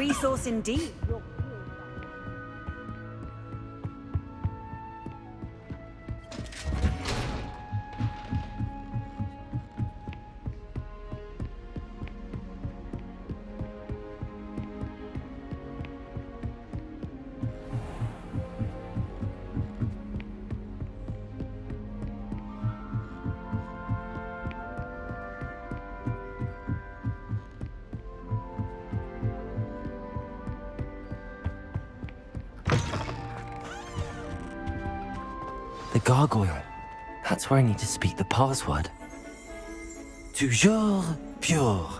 resource indeed. The gargoyle. That's where I need to speak the password. Toujours pure.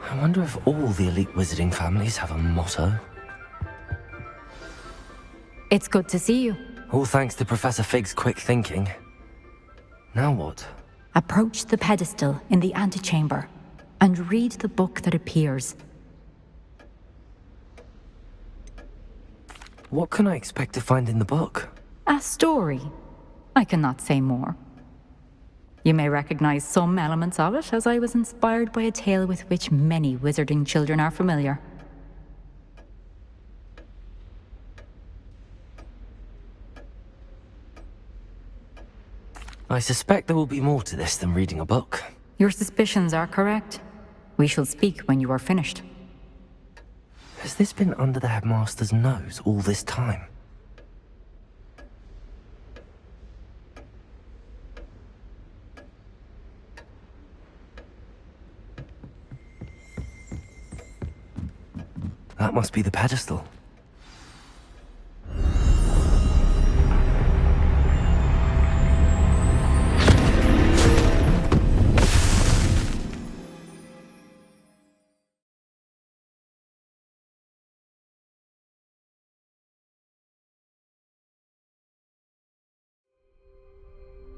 I wonder if all the elite wizarding families have a motto. It's good to see you. All thanks to Professor Fig's quick thinking. Now what? Approach the pedestal in the antechamber and read the book that appears. What can I expect to find in the book? A story. I cannot say more. You may recognize some elements of it, as I was inspired by a tale with which many wizarding children are familiar. I suspect there will be more to this than reading a book. Your suspicions are correct. We shall speak when you are finished. Has this been under the headmaster's nose all this time? That must be the pedestal.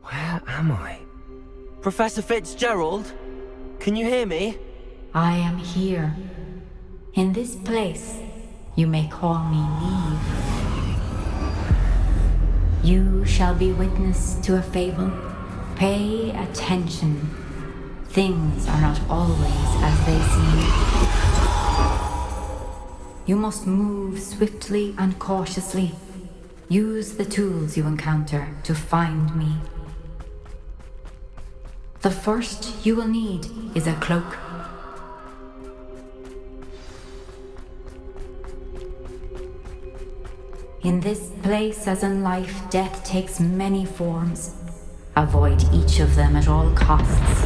Where am I? Professor Fitzgerald? Can you hear me? I am here. In this place, you may call me Neve. You shall be witness to a fable. Pay attention. Things are not always as they seem. You must move swiftly and cautiously. Use the tools you encounter to find me. The first you will need is a cloak. In this place, as in life, death takes many forms. Avoid each of them at all costs.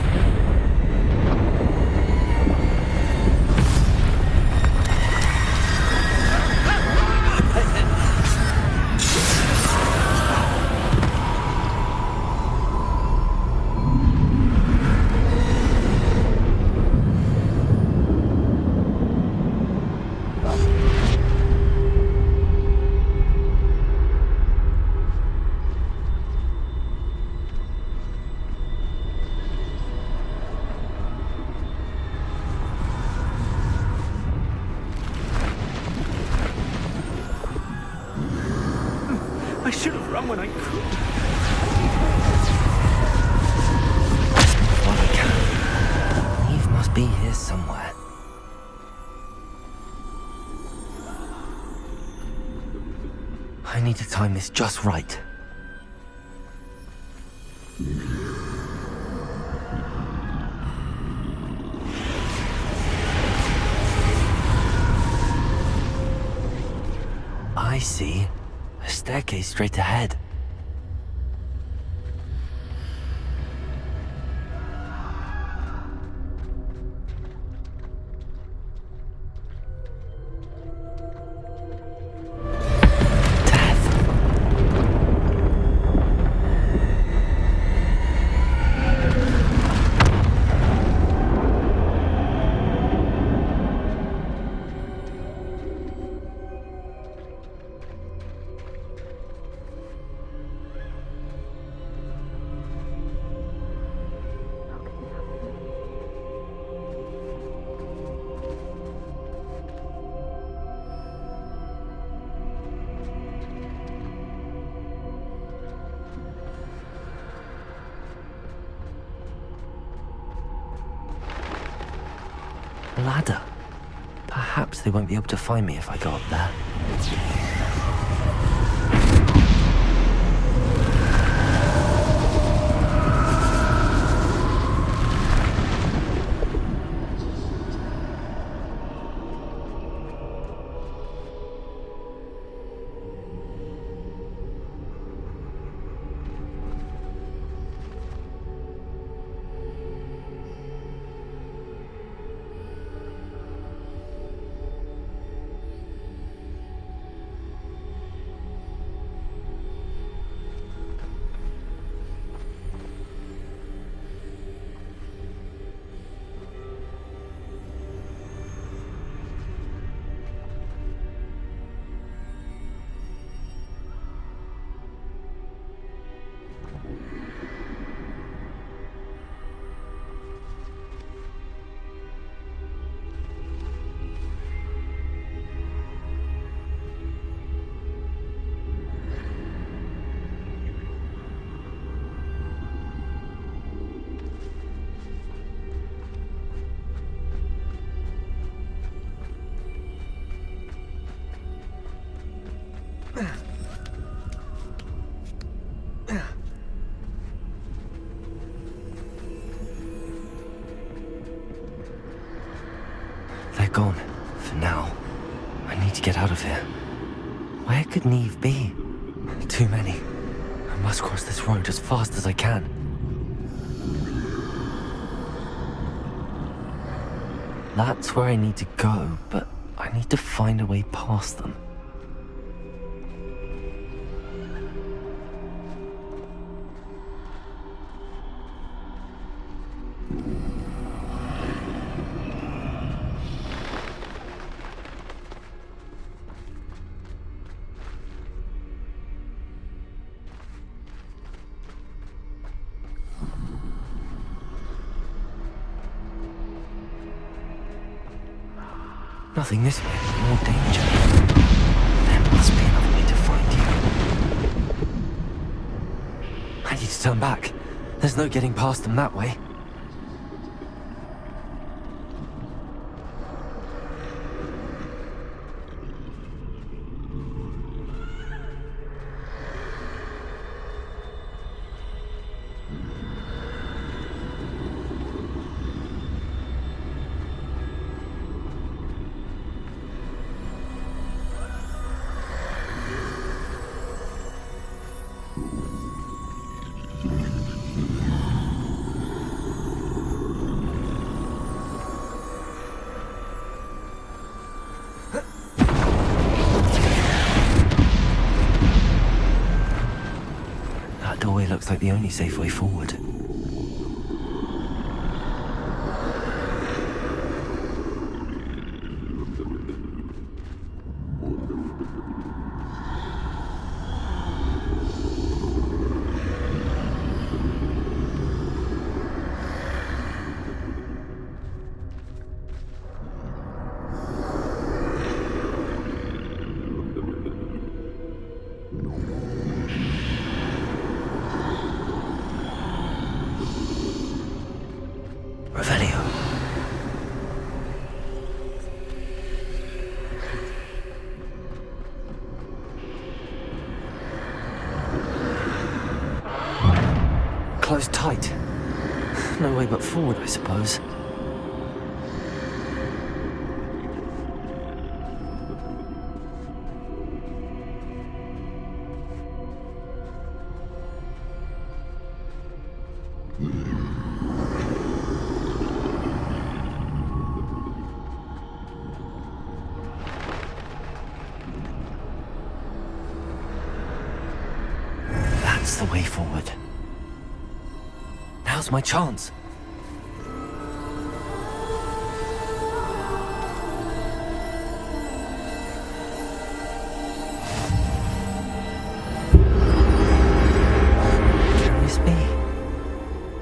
I should have run when I could. What a cat. Eve must be here somewhere. I need to time this just right. I see. A staircase straight ahead. A ladder. Perhaps they won't be able to find me if I go up there. They're gone, for now. I need to get out of here. Where could Neve be? Too many. I must cross this road as fast as I can. That's where I need to go, but I need to find a way past them. Nothing this way, more danger. There must be another way to find you. I need to turn back. There's no getting past them that way. That doorway looks like the only safe way forward. Closed tight. No way but forward, I suppose. That's the way forward. Now's my chance. Curious me.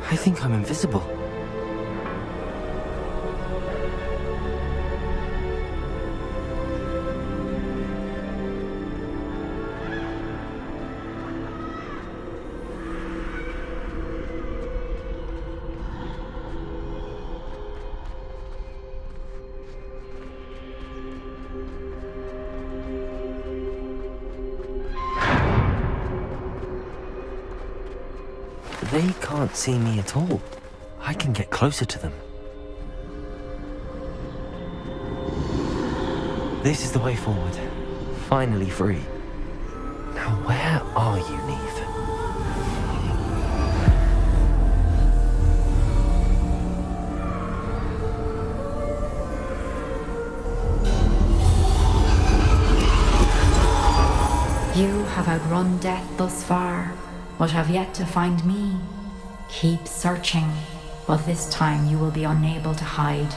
I think I'm invisible. They can't see me at all. I can get closer to them. This is the way forward. Finally free. Now where are you, Neve? You have outrun death thus far, but have yet to find me. Keep searching, but this time you will be unable to hide.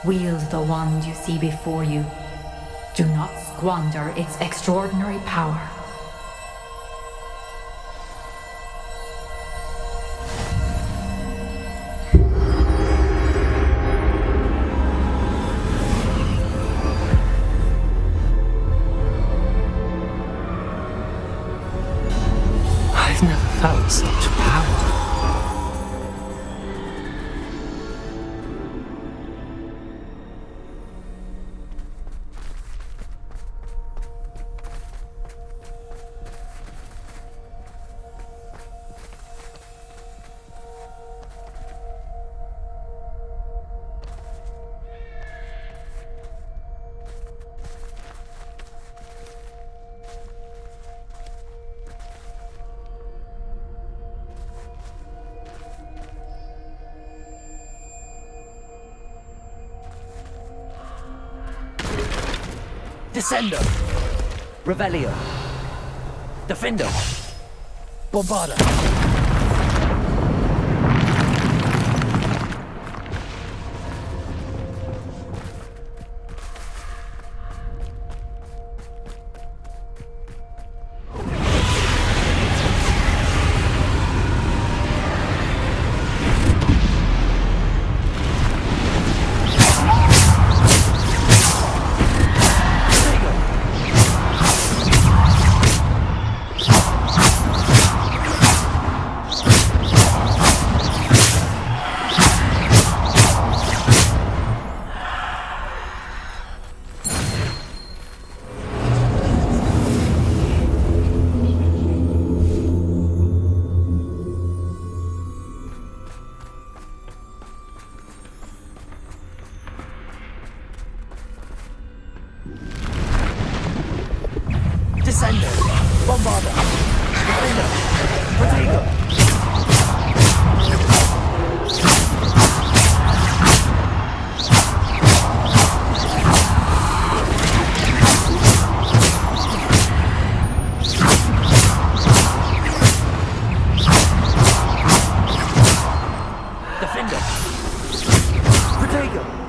Wield the wand you see before you. Do not squander its extraordinary power. I've never felt such power. Descendo. Revelio. Defendo. Bombarda. Descendo. Bombarda. Defendo. Protego. Defendo. Protego.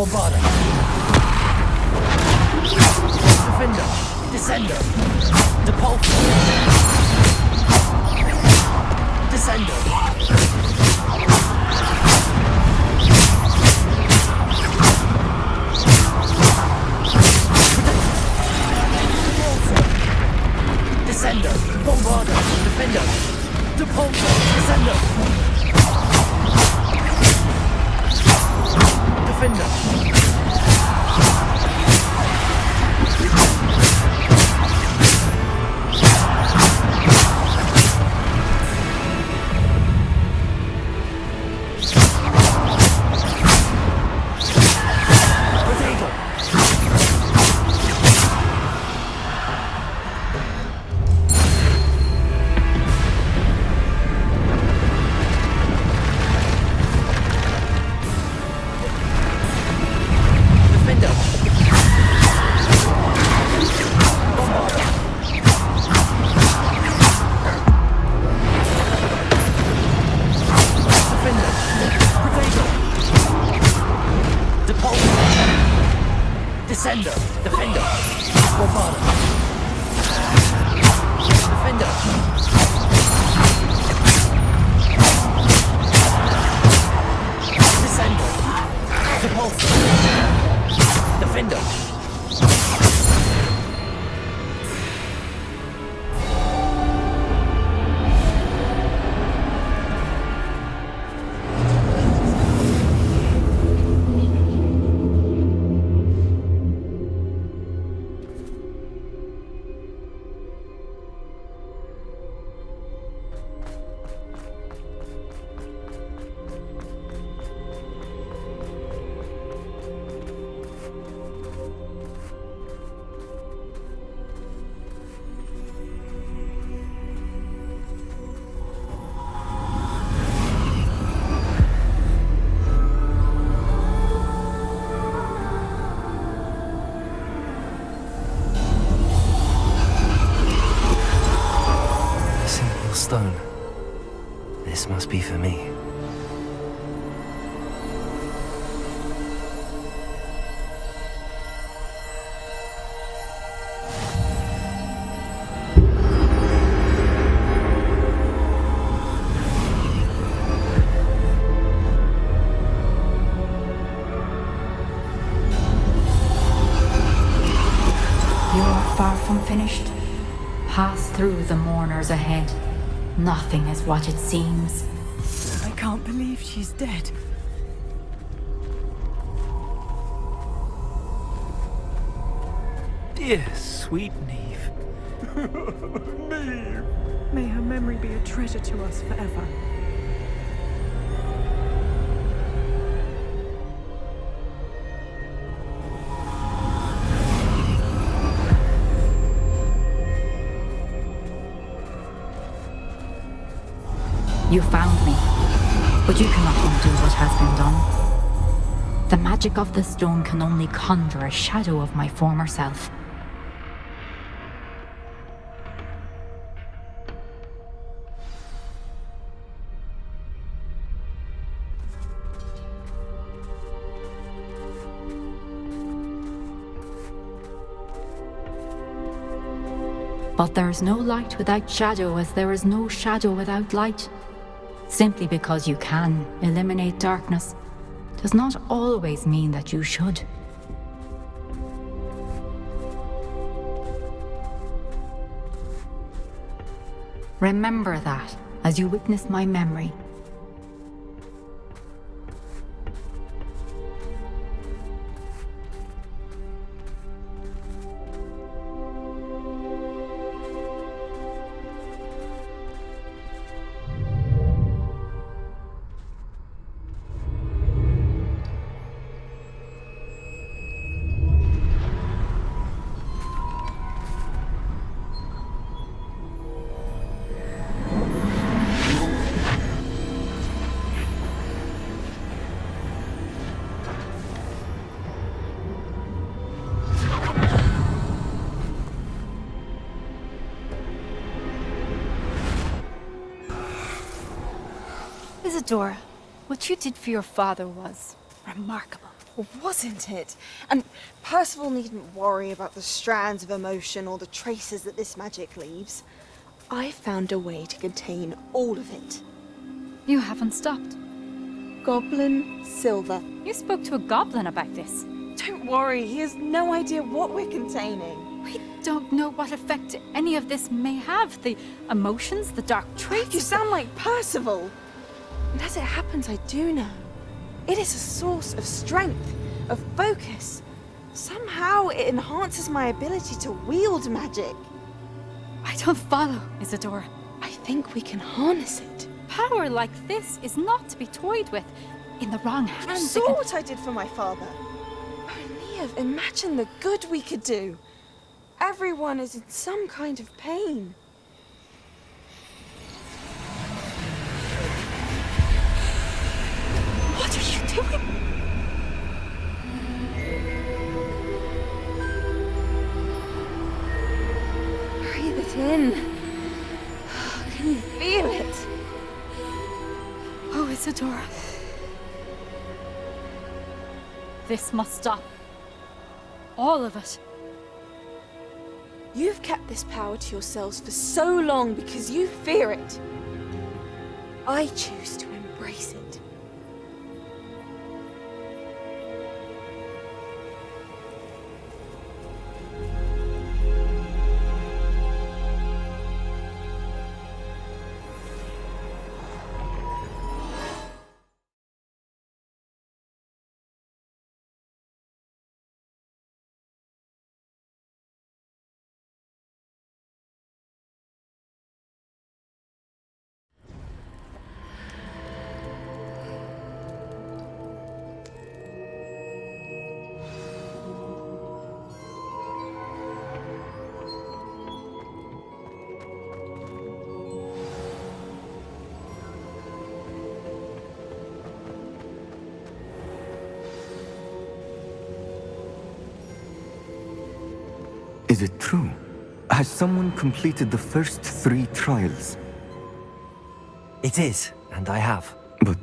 Bombarda. Defender. Descender. Depulsor. Descender. Descender. Bombarder. Defender. Depulsor. Descender. Defender. Descender. Defender. Bombarder. Defender. Descender. Depulsor. Defender. Stone. This must be for me. You are far from finished. Pass through the mourners ahead. Nothing is what it seems. I can't believe she's dead. Dear sweet Neve. Neve. May her memory be a treasure to us forever. You found me, but you cannot undo what has been done. The magic of the stone can only conjure a shadow of my former self. But there is no light without shadow, as there is no shadow without light. Simply because you can eliminate darkness does not always mean that you should. Remember that as you witness my memory. Isadora, what you did for your father was remarkable. wasn't it? And Percival needn't worry about the strands of emotion or the traces that this magic leaves. I found a way to contain all of it. You haven't stopped. Goblin silver. You spoke to a goblin about this. Don't worry, he has no idea what we're containing. We don't know what effect any of this may have. The emotions, the dark traits. You sound like Percival. And as it happens, I do know. It is a source of strength, of focus. Somehow it enhances my ability to wield magic. I don't follow, Isadora. I think we can harness it. Power like this is not to be toyed with. In the wrong You hands, it saw can... what I did for my father. Oh, Neve, imagine the good we could do. Everyone is in some kind of pain. What are you doing? Breathe it in. Can you feel it? Oh, Isadora. This must stop. All of it. You've kept this power to yourselves for so long because you fear it. I choose to embrace it. Is it true? Has someone completed the first 3 trials? It is, and I have. But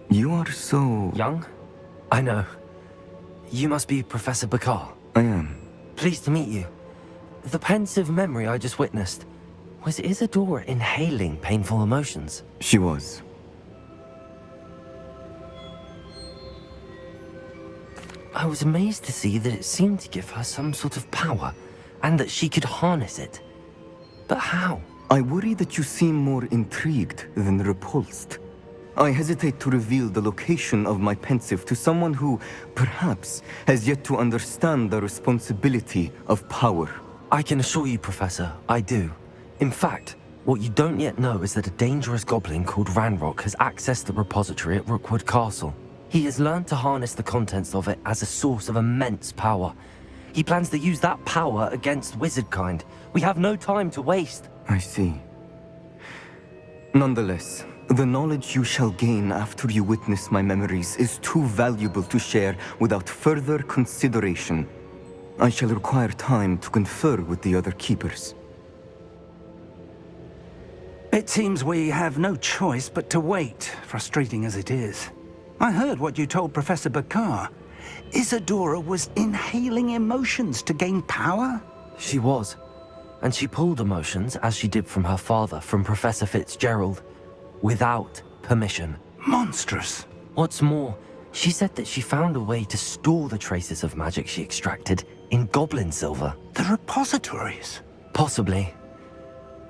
you are so... Young? I know. You must be Professor Bakar. I am. Pleased to meet you. The pensive memory I just witnessed, was Isadora inhaling painful emotions? She was. I was amazed to see that it seemed to give her some sort of power, and that she could harness it. But how? I worry that you seem more intrigued than repulsed. I hesitate to reveal the location of my pensive to someone who, perhaps, has yet to understand the responsibility of power. I can assure you, Professor, I do. In fact, what you don't yet know is that a dangerous goblin called Ranrock has accessed the repository at Rookwood Castle. He has learned to harness the contents of it as a source of immense power. He plans to use that power against wizardkind. We have no time to waste. I see. Nonetheless, the knowledge you shall gain after you witness my memories is too valuable to share without further consideration. I shall require time to confer with the other keepers. It seems we have no choice but to wait, frustrating as it is. I heard what you told Professor Bakar. Isadora was inhaling emotions to gain power? She was. And she pulled emotions, as she did from her father, from Professor Fitzgerald, without permission. Monstrous. What's more, she said that she found a way to store the traces of magic she extracted in goblin silver. The repositories. Possibly.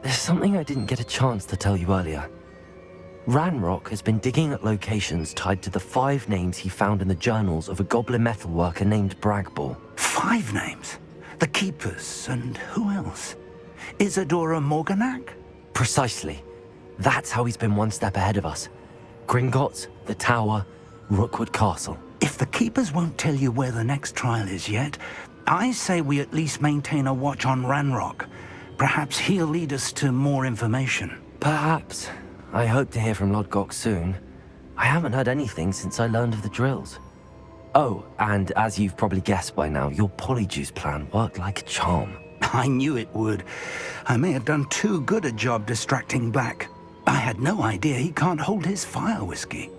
There's something I didn't get a chance to tell you earlier. Ranrock has been digging at locations tied to the 5 names he found in the journals of a goblin metalworker named Bragball. 5 names? The Keepers, and who else? Isadora Morganac? Precisely. That's how he's been one step ahead of us. Gringotts, the Tower, Rookwood Castle. If the Keepers won't tell you where the next trial is yet, I say we at least maintain a watch on Ranrock. Perhaps he'll lead us to more information. Perhaps. I hope to hear from Lodgok soon. I haven't heard anything since I learned of the drills. Oh, and as you've probably guessed by now, your polyjuice plan worked like a charm. I knew it would. I may have done too good a job distracting Black. I had no idea he can't hold his fire whiskey.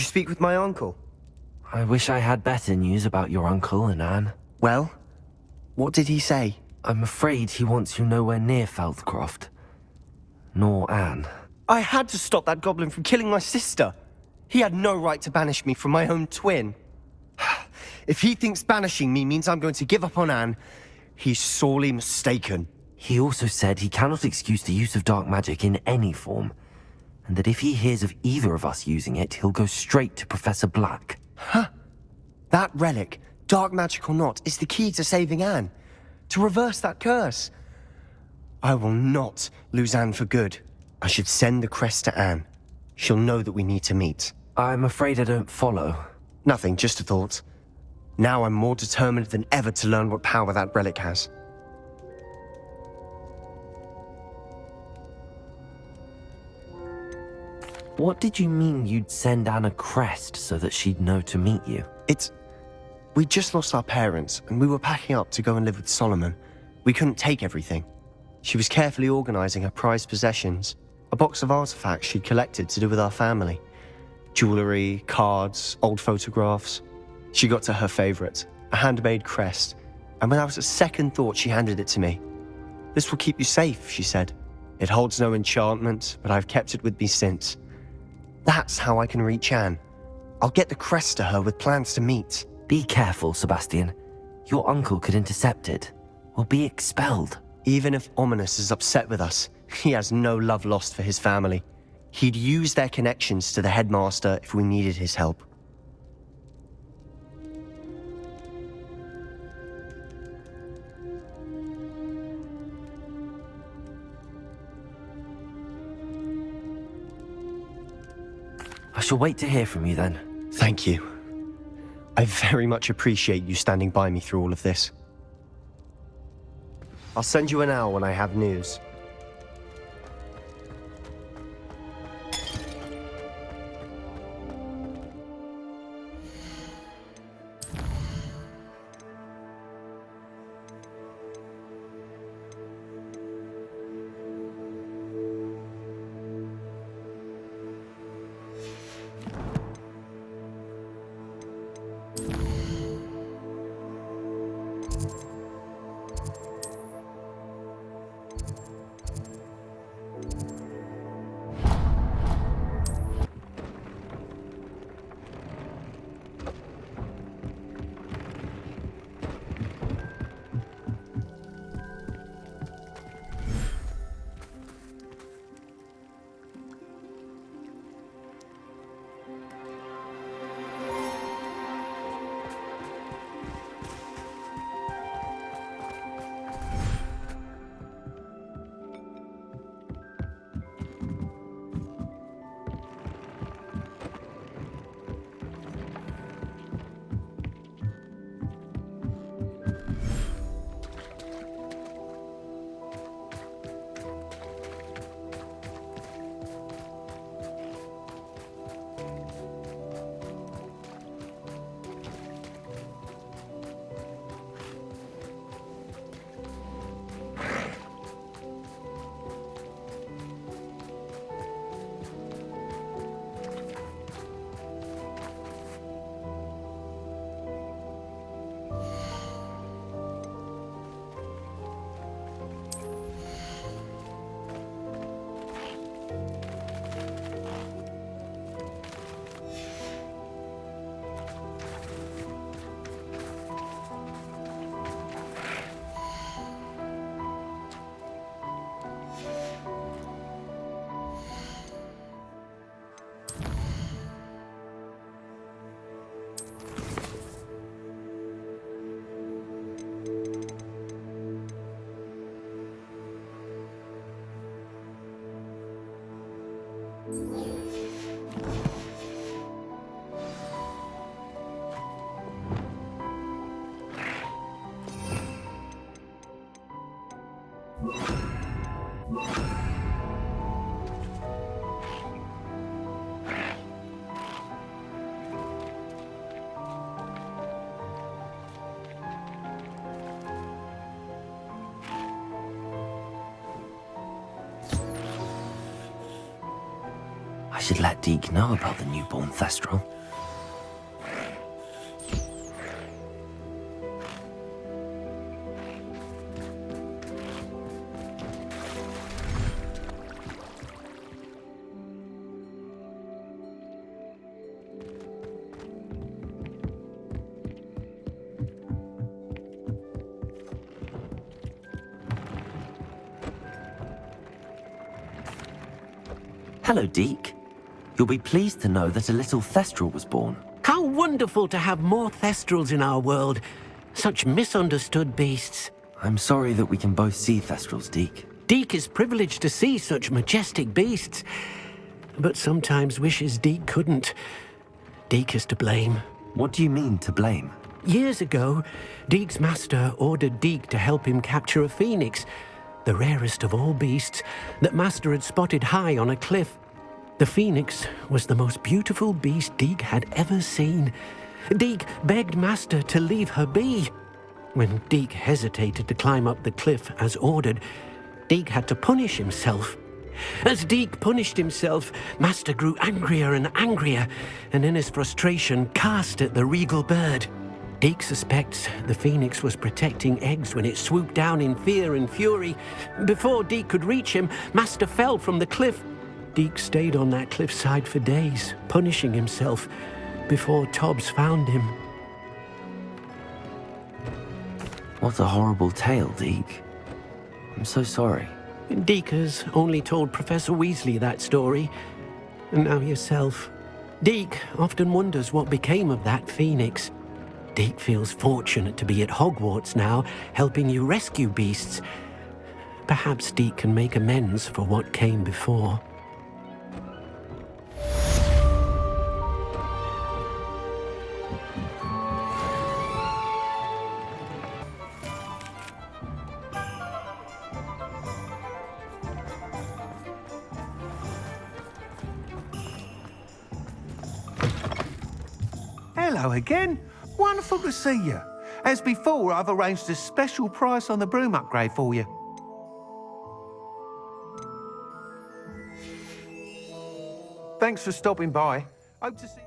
you speak with my uncle? I wish I had better news about your uncle and Anne. Well, what did he say? I'm afraid he wants you nowhere near Feldcroft. Nor Anne. I had to stop that goblin from killing my sister. He had no right to banish me from my own twin. If he thinks banishing me means I'm going to give up on Anne, he's sorely mistaken. He also said he cannot excuse the use of dark magic in any form, and that if he hears of either of us using it, he'll go straight to Professor Black. Huh? That relic, dark magic or not, is the key to saving Anne. To reverse that curse. I will not lose Anne for good. I should send the crest to Anne. She'll know that we need to meet. I'm afraid I don't follow. Nothing, just a thought. Now I'm more determined than ever to learn what power that relic has. What did you mean you'd send Anne a crest so that she'd know to meet you? We just lost our parents, and we were packing up to go and live with Solomon. We couldn't take everything. She was carefully organizing her prized possessions, a box of artifacts she'd collected to do with our family. Jewelry, cards, old photographs. She got to her favorite, a handmade crest, and without a second thought she handed it to me. "This will keep you safe," she said. "It holds no enchantment, but I've kept it with me since. That's how I can reach Anne. I'll get the crest to her with plans to meet." Be careful, Sebastian. Your uncle could intercept it, or be expelled. Even if Ominous is upset with us, he has no love lost for his family. He'd use their connections to the headmaster if we needed his help. I shall wait to hear from you then. Thank you. I very much appreciate you standing by me through all of this. I'll send you an hour when I have news. should let Deke know about the newborn Thestral. Hello, Deke. You'll be pleased to know that a little Thestral was born. How wonderful to have more Thestrals in our world. Such misunderstood beasts. I'm sorry that we can both see Thestrals, Deke. Deke is privileged to see such majestic beasts, but sometimes wishes Deke couldn't. Deke is to blame. What do you mean, to blame? Years ago, Deke's master ordered Deke to help him capture a phoenix, the rarest of all beasts that Master had spotted high on a cliff. The phoenix was the most beautiful beast Deke had ever seen. Deke begged Master to leave her be. When Deke hesitated to climb up the cliff as ordered, Deke had to punish himself. As Deke punished himself, Master grew angrier and angrier, and in his frustration cast at the regal bird. Deke suspects the phoenix was protecting eggs when it swooped down in fear and fury. Before Deke could reach him, Master fell from the cliff. Deke stayed on that cliffside for days, punishing himself, before Tobbs found him. What a horrible tale, Deke. I'm so sorry. Deke has only told Professor Weasley that story, and now yourself. Deke often wonders what became of that phoenix. Deke feels fortunate to be at Hogwarts now, helping you rescue beasts. Perhaps Deke can make amends for what came before. Hello again. Wonderful to see you. As before, I've arranged a special price on the broom upgrade for you. Thanks for stopping by. Hope to see you.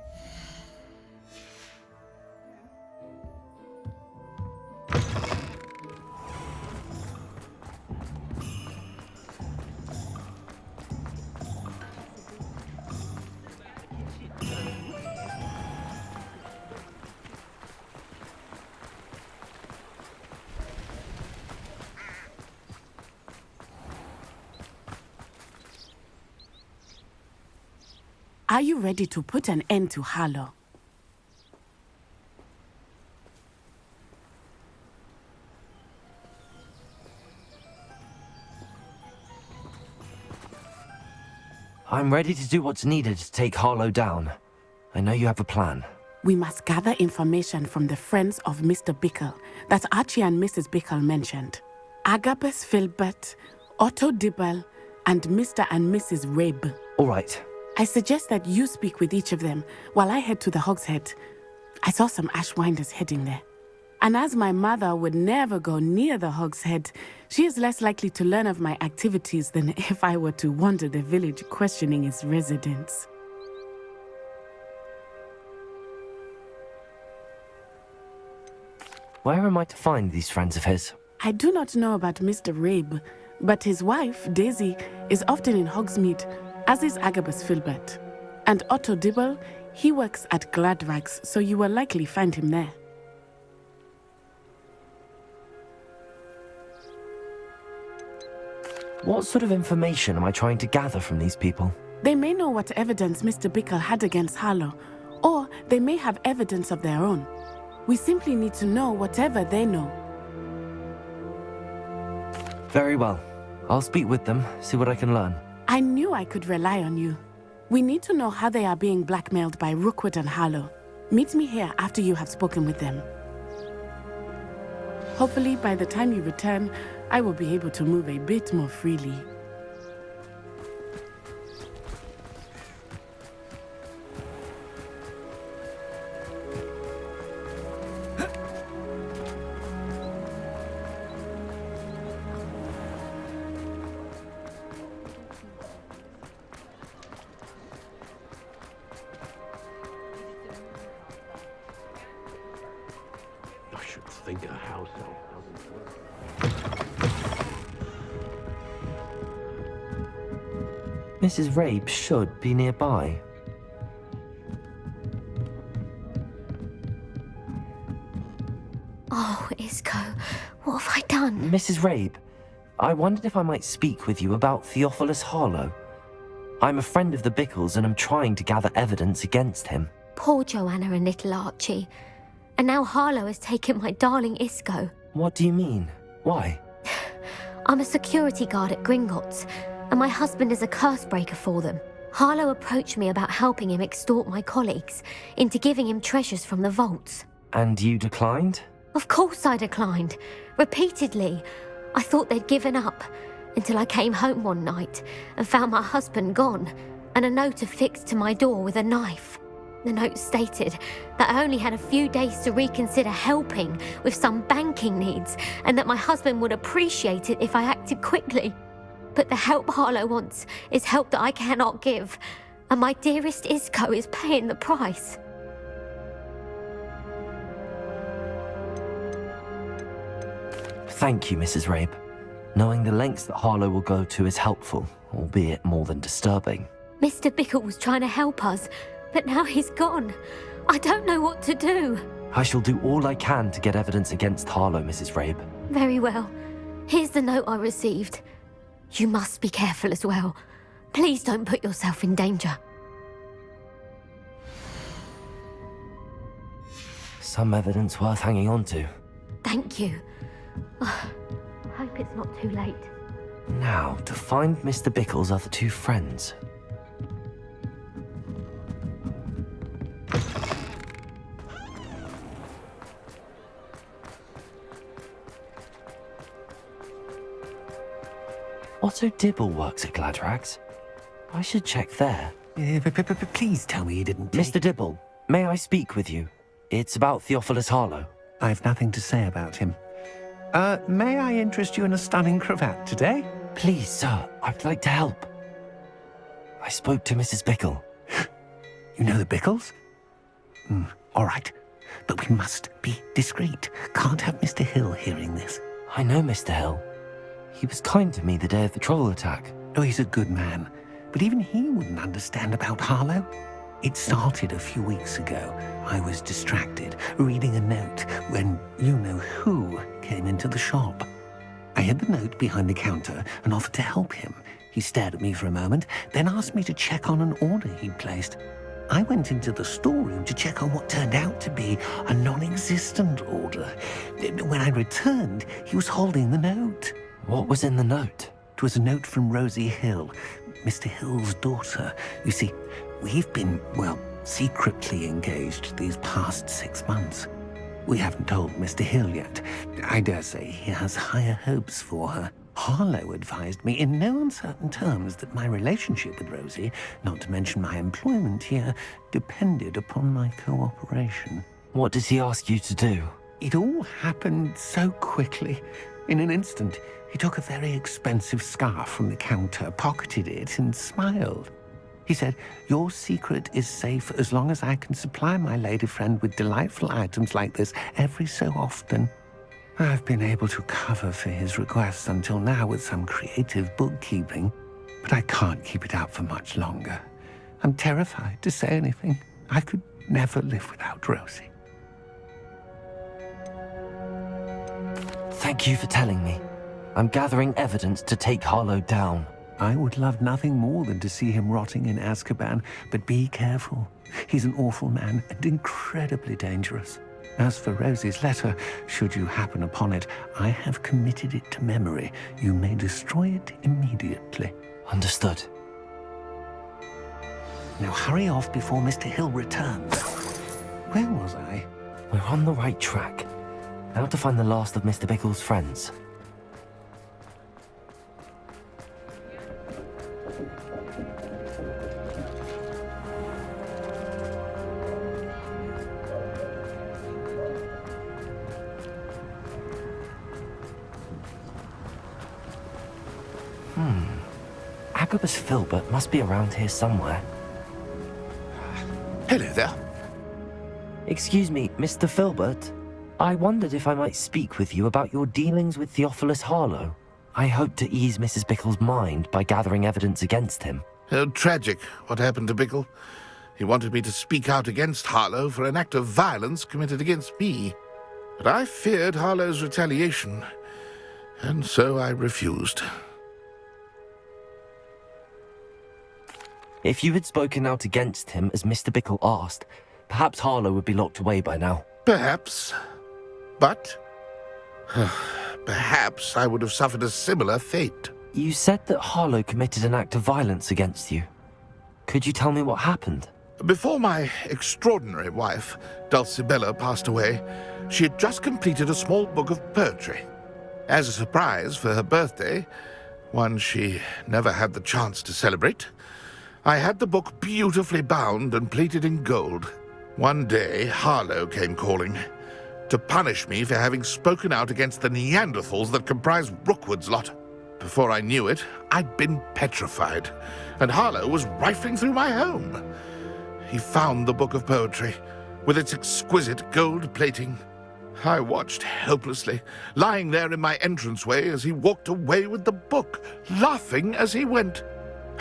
Are you ready to put an end to Harlow? I'm ready to do what's needed to take Harlow down. I know you have a plan. We must gather information from the friends of Mr. Bickle that Archie and Mrs. Bickle mentioned. Agabus Filbert, Otto Dibble, and Mr. and Mrs. Rabe. All right. I suggest that you speak with each of them while I head to the Hog's Head. I saw some Ashwinders heading there. And as my mother would never go near the Hog's Head, she is less likely to learn of my activities than if I were to wander the village questioning its residents. Where am I to find these friends of his? I do not know about Mr. Rabe, but his wife, Daisy, is often in Hogsmeade, as is Agabus Filbert. And Otto Dibble, he works at Gladrags, so you will likely find him there. What sort of information am I trying to gather from these people? They may know what evidence Mr. Bickle had against Harlow, or they may have evidence of their own. We simply need to know whatever they know. Very well. I'll speak with them, see what I can learn. I knew I could rely on you. We need to know how they are being blackmailed by Rookwood and Harlow. Meet me here after you have spoken with them. Hopefully, by the time you return, I will be able to move a bit more freely. should think a house elf doesn't work. Mrs. Rabe should be nearby. Oh, Isco, what have I done? Mrs. Rabe, I wondered if I might speak with you about Theophilus Harlow. I'm a friend of the Bickles and I'm trying to gather evidence against him. Poor Joanna and little Archie. And now Harlow has taken my darling Isco. What do you mean? Why? I'm a security guard at Gringotts, and my husband is a curse breaker for them. Harlow approached me about helping him extort my colleagues into giving him treasures from the vaults. And you declined? Of course I declined. Repeatedly. I thought they'd given up, until I came home one night and found my husband gone, and a note affixed to my door with a knife. The note stated that I only had a few days to reconsider helping with some banking needs, and that my husband would appreciate it if I acted quickly. But the help Harlow wants is help that I cannot give, and my dearest Isco is paying the price. Thank you, Mrs. Rabe. Knowing the lengths that Harlow will go to is helpful, albeit more than disturbing. Mr. Bickle was trying to help us, but now he's gone. I don't know what to do. I shall do all I can to get evidence against Harlow, Mrs. Rabe. Very well. Here's the note I received. You must be careful as well. Please don't put yourself in danger. Some evidence worth hanging on to. Thank you. Hope it's not too late. Now, to find Mr. Bickle's other two friends. Otto Dibble works at Gladrags. I should check there. Please tell me you didn't take... Mr. Dibble, may I speak with you? It's about Theophilus Harlow. I've nothing to say about him. May I interest you in a stunning cravat today? Please, sir, I'd like to help. I spoke to Mrs. Bickle. You know the Bickles? All right. But we must be discreet. Can't have Mr. Hill hearing this. I know Mr. Hill. He was kind to me the day of the troll attack. Oh, he's a good man. But even he wouldn't understand about Harlow. It started a few weeks ago. I was distracted, reading a note, when you-know-who came into the shop. I hid the note behind the counter and offered to help him. He stared at me for a moment, then asked me to check on an order he'd placed. I went into the storeroom to check on what turned out to be a non-existent order. When I returned, he was holding the note. What was in the note? It was a note from Rosie Hill, Mr. Hill's daughter. You see, we've been, secretly engaged these past 6 months. We haven't told Mr. Hill yet. I dare say he has higher hopes for her. Harlow advised me in no uncertain terms that my relationship with Rosie, not to mention my employment here, depended upon my cooperation. What did he ask you to do? It all happened so quickly. In an instant, he took a very expensive scarf from the counter, pocketed it, and smiled. He said, "Your secret is safe as long as I can supply my lady friend with delightful items like this every so often." I've been able to cover for his requests until now with some creative bookkeeping, but I can't keep it up for much longer. I'm terrified to say anything. I could never live without Rosie. Thank you for telling me. I'm gathering evidence to take Harlow down. I would love nothing more than to see him rotting in Azkaban, but be careful. He's an awful man and incredibly dangerous. As for Rosie's letter, should you happen upon it, I have committed it to memory. You may destroy it immediately. Understood. Now hurry off before Mr. Hill returns. Where was I? We're on the right track. Now to find the last of Mr. Bickle's friends. Agabus Filbert must be around here somewhere. Hello there. Excuse me, Mr. Filbert? I wondered if I might speak with you about your dealings with Theophilus Harlow. I hoped to ease Mrs. Bickle's mind by gathering evidence against him. Oh, tragic what happened to Bickle. He wanted me to speak out against Harlow for an act of violence committed against me. But I feared Harlow's retaliation, and so I refused. If you had spoken out against him as Mr. Bickle asked, perhaps Harlow would be locked away by now. Perhaps. But perhaps I would have suffered a similar fate. You said that Harlow committed an act of violence against you. Could you tell me what happened? Before my extraordinary wife, Dulcibella, passed away, she had just completed a small book of poetry. As a surprise for her birthday, one she never had the chance to celebrate, I had the book beautifully bound and plated in gold. One day, Harlow came calling to punish me for having spoken out against the Neanderthals that comprise Rookwood's lot. Before I knew it, I'd been petrified, and Harlow was rifling through my home. He found the book of poetry, with its exquisite gold plating. I watched helplessly, lying there in my entranceway as he walked away with the book, laughing as he went.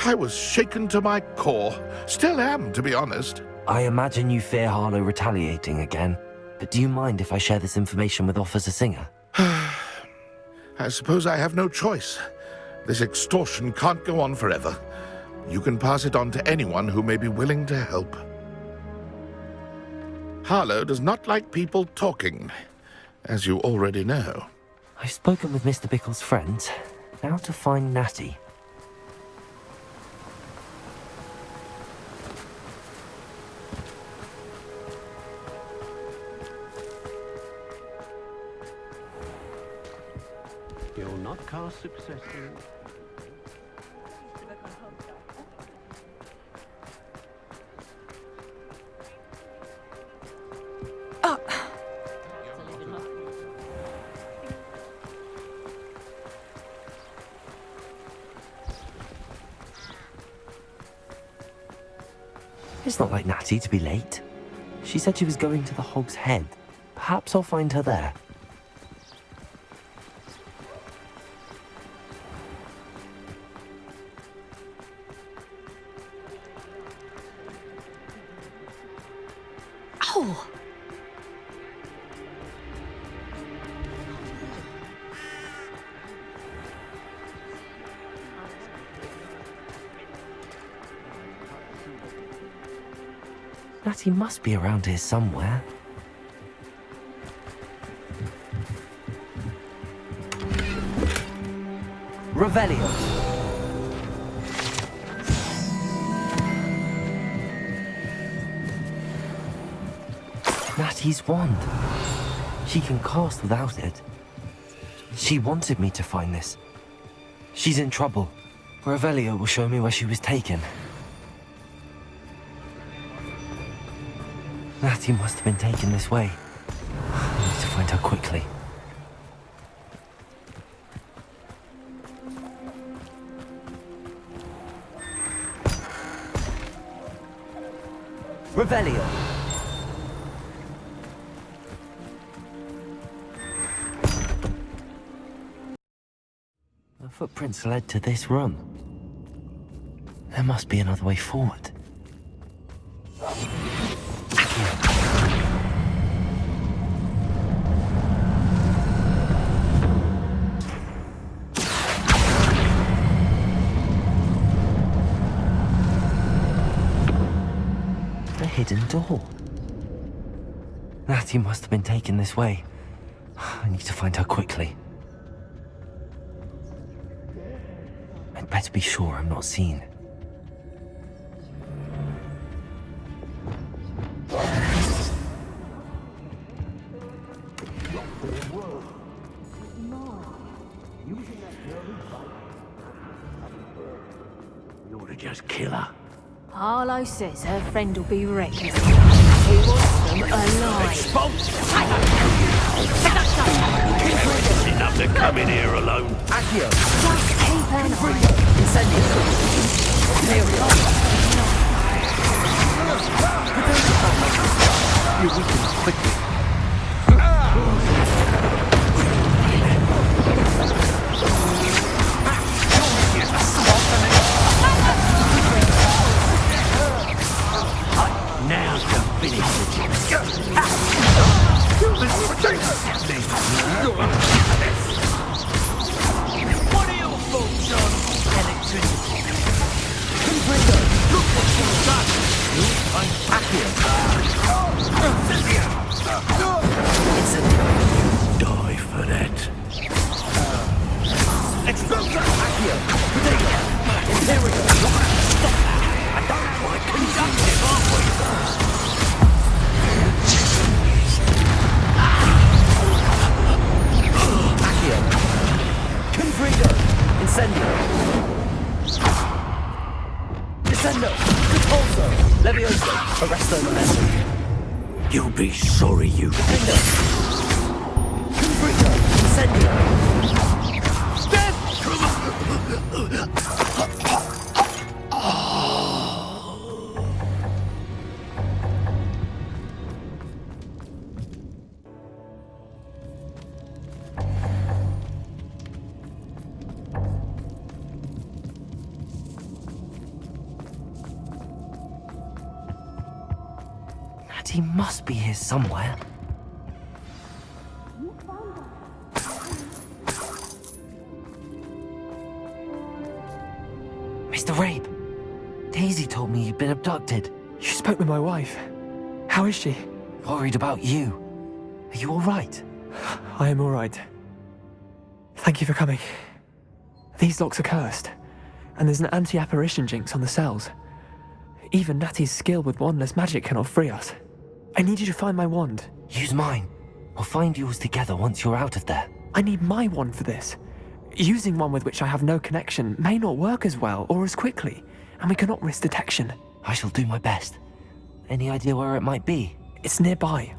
I was shaken to my core. Still am, to be honest. I imagine you fear Harlow retaliating again, but do you mind if I share this information with Officer Singer? I suppose I have no choice. This extortion can't go on forever. You can pass it on to anyone who may be willing to help. Harlow does not like people talking, as you already know. I've spoken with Mr. Bickle's friends. Now to find Natty. You'll not cast successfully. It's not like Natty to be late. She said she was going to the Hog's Head. Perhaps I'll find her there. Oh! Natty must be around here somewhere. Revelio. Natty's wand. She can cast without it. She wanted me to find this. She's in trouble. Revelio will show me where she was taken. Natty must have been taken this way. I need to find her quickly. Revelio! The footprints led to this room. There must be another way forward. Hidden door. Natty must have been taken this way. I need to find her quickly. I'd better be sure I'm not seen. You ought to just kill her. Harlow says her friend will be reckless. He wants them alive. Enough to come in here alone. Accio. Just keep an eye. Incendio. You weaken quickly. What are your thoughts on electricity? Confringo, look what you've done! I'm Accio. Die for that. Explosion! Accio! Protego! Imperial! Stop that! I don't have my conductive, aren't we? Accio! Confringo! Incendio! Descendo! Repulso! Levioso! Arresto momentum! You'll be sorry you... Defendo! Confringo! Incendio! Death! He must be here somewhere. Mr. Rabe, Daisy told me you'd been abducted. You spoke with my wife. How is she? Worried about you. Are you all right? I am all right. Thank you for coming. These locks are cursed, and there's an anti-apparition jinx on the cells. Even Natty's skill with wandless magic cannot free us. I need you to find my wand. Use mine. We'll find yours together once you're out of there. I need my wand for this. Using one with which I have no connection may not work as well or as quickly, and we cannot risk detection. I shall do my best. Any idea where it might be? It's nearby.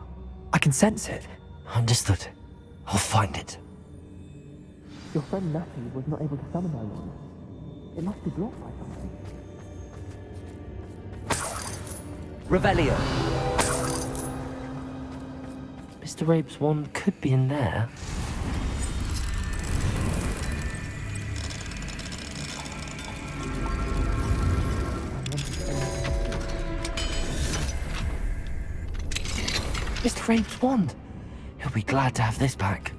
I can sense it. Understood. I'll find it. Your friend Natty was not able to summon my wand. It must be blocked by something. Revelio! Mr. Rabe's wand could be in there. Mr. Rabe's wand! He'll be glad to have this back.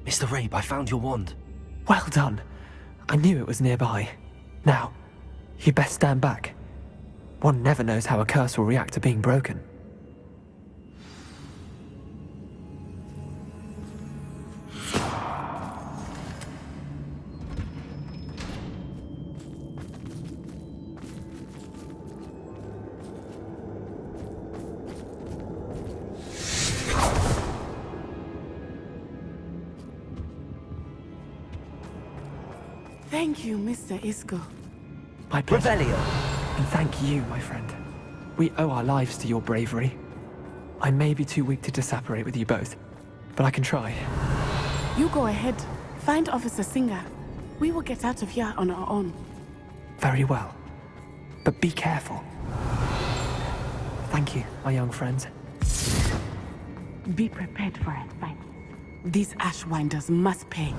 Mr. Rabe, I found your wand. Well done. I knew it was nearby. Now, you best stand back. One never knows how a curse will react to being broken. Thank you, Mr. Isco. My pleasure. Revelio! And thank you, my friend. We owe our lives to your bravery. I may be too weak to disapparate with you both, but I can try. You go ahead. Find Officer Singer. We will get out of here on our own. Very well. But be careful. Thank you, my young friends. Be prepared for it, fight. These Ashwinders must pay.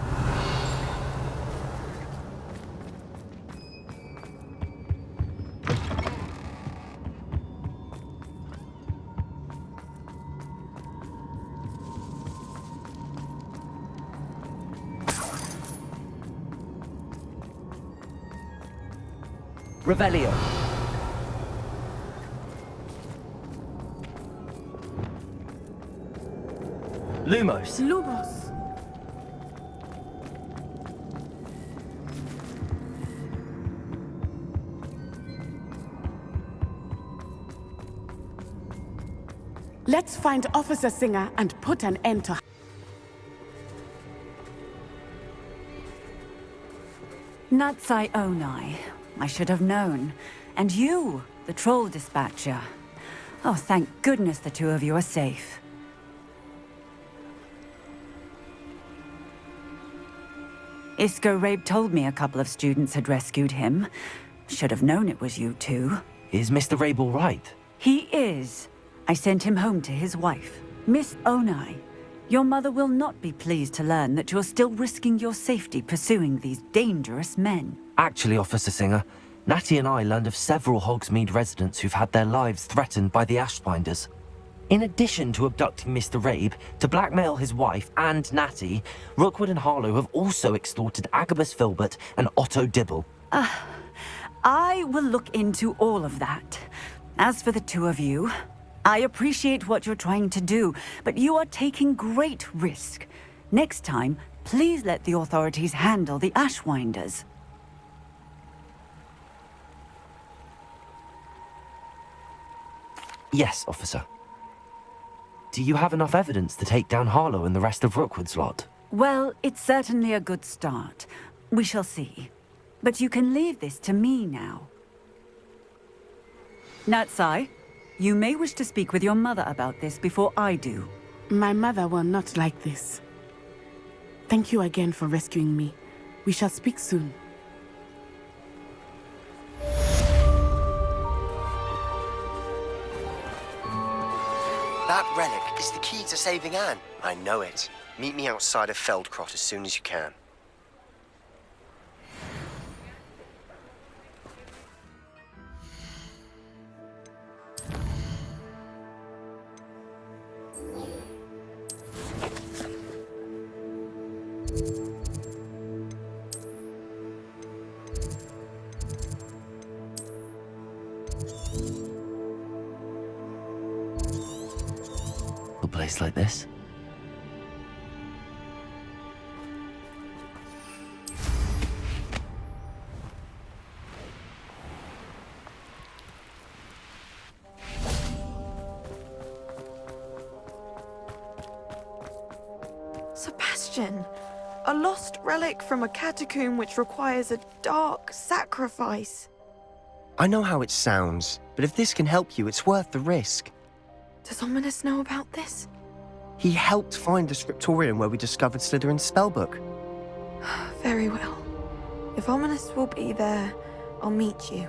Revelio! Lumos! Lubos! Let's find Officer Singer and put an end to... Natsai Onai. I should have known. And you, the troll dispatcher. Oh, thank goodness the two of you are safe. Isco Rabe told me a couple of students had rescued him. Should have known it was you two. Is Mr. Rabe all right? He is. I sent him home to his wife, Miss Onai. Your mother will not be pleased to learn that you're still risking your safety pursuing these dangerous men. Actually, Officer Singer, Natty and I learned of several Hogsmeade residents who've had their lives threatened by the Ashbinders. In addition to abducting Mr. Rabe to blackmail his wife and Natty, Rookwood and Harlow have also extorted Agabus Filbert and Otto Dibble. I will look into all of that. As for the two of you, I appreciate what you're trying to do, but you are taking great risk. Next time, please let the authorities handle the Ashwinders. Yes, officer. Do you have enough evidence to take down Harlow and the rest of Rookwood's lot? Well, it's certainly a good start. We shall see. But you can leave this to me now. Natsai, you may wish to speak with your mother about this before I do. My mother will not like this. Thank you again for rescuing me. We shall speak soon. That relic is the key to saving Anne. I know it. Meet me outside of Feldcroft as soon as you can. A place like this? Sebastian, a lost relic from a catacomb which requires a dark sacrifice. I know how it sounds, but if this can help you, it's worth the risk. Does Ominous know about this? He helped find the scriptorium where we discovered Slytherin's spellbook. Very well. If Ominous will be there, I'll meet you.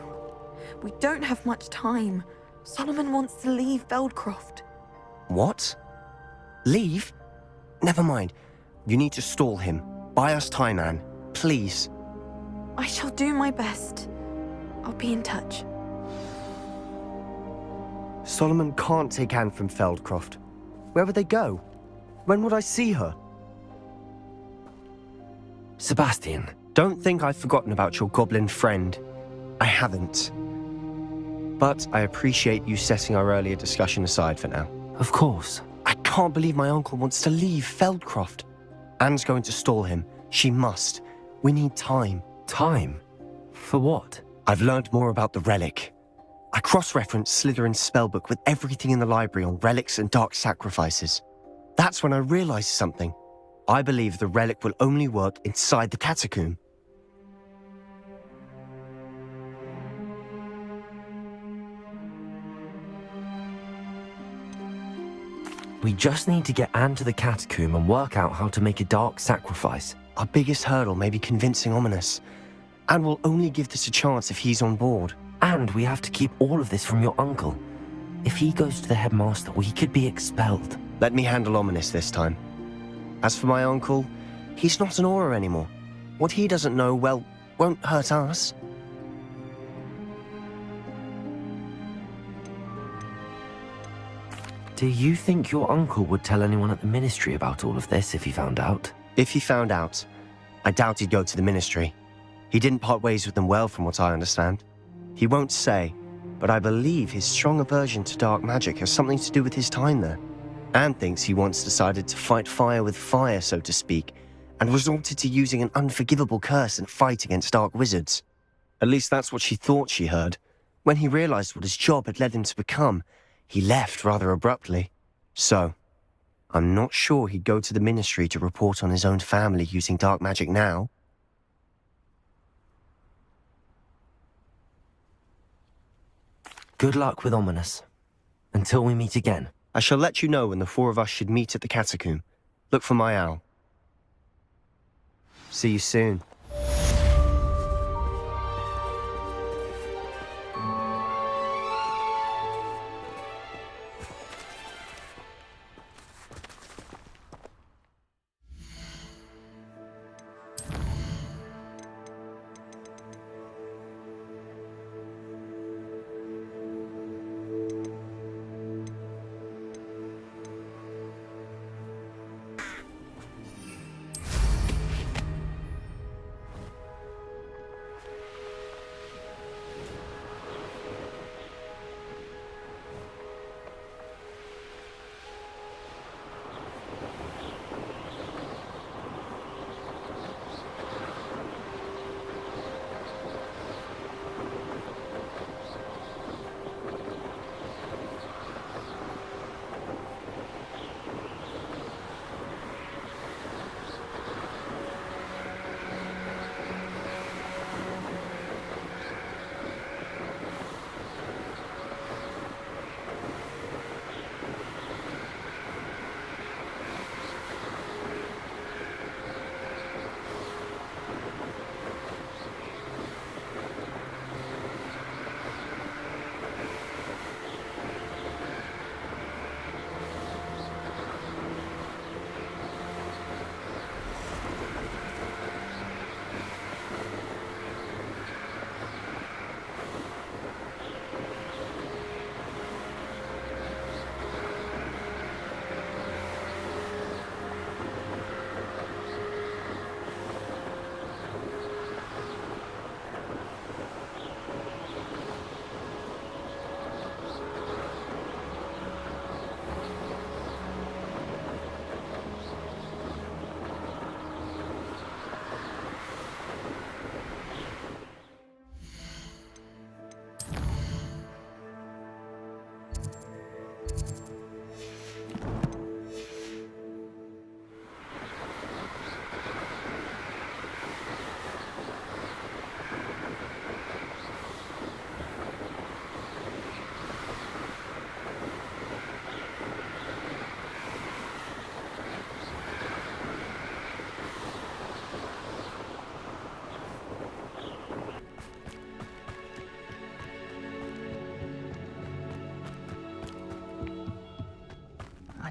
We don't have much time. Solomon wants to leave Feldcroft. What? Leave? Never mind. You need to stall him. Buy us time, Anne. Please. I shall do my best. I'll be in touch. Solomon can't take Anne from Feldcroft. Where would they go? When would I see her? Sebastian. Don't think I've forgotten about your goblin friend. I haven't. But I appreciate you setting our earlier discussion aside for now. Of course. I can't believe my uncle wants to leave Feldcroft. Anne's going to stall him. She must. We need time. Time? For what? I've learned more about the relic. I cross-referenced Slytherin's spellbook with everything in the library on relics and dark sacrifices. That's when I realized something. I believe the relic will only work inside the catacomb. We just need to get Anne to the catacomb and work out how to make a dark sacrifice. Our biggest hurdle may be convincing Ominous. Anne will only give this a chance if he's on board. And we have to keep all of this from your uncle. If he goes to the headmaster, we could be expelled. Let me handle Ominous this time. As for my uncle, he's not an Auror anymore. What he doesn't know, well, won't hurt us. Do you think your uncle would tell anyone at the ministry about all of this if he found out? If he found out, I doubt he'd go to the ministry. He didn't part ways with them well, from what I understand. He won't say, but I believe his strong aversion to dark magic has something to do with his time there. Anne thinks he once decided to fight fire with fire, so to speak, and resorted to using an unforgivable curse in a fight against dark wizards. At least that's what she thought she heard. When he realized what his job had led him to become, he left rather abruptly. So, I'm not sure he'd go to the ministry to report on his own family using dark magic now. Good luck with Ominous. Until we meet again. I shall let you know when the four of us should meet at the catacomb. Look for my owl. See you soon.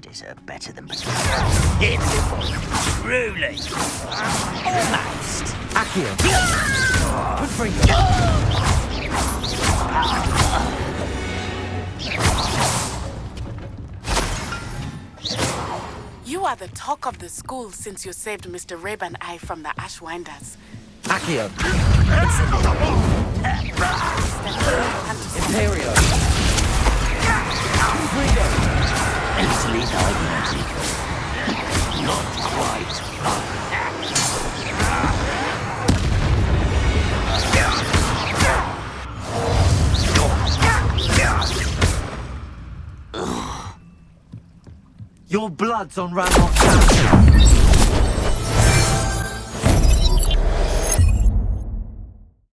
deserve better than pitiful. Truly. Almost. Accio. You are the talk of the school since you saved Mr. Reb and I from the Ashwinders. Accio. Imperial. Mentally diagnostic. Not quite. Your blood's on Ranrock's hands.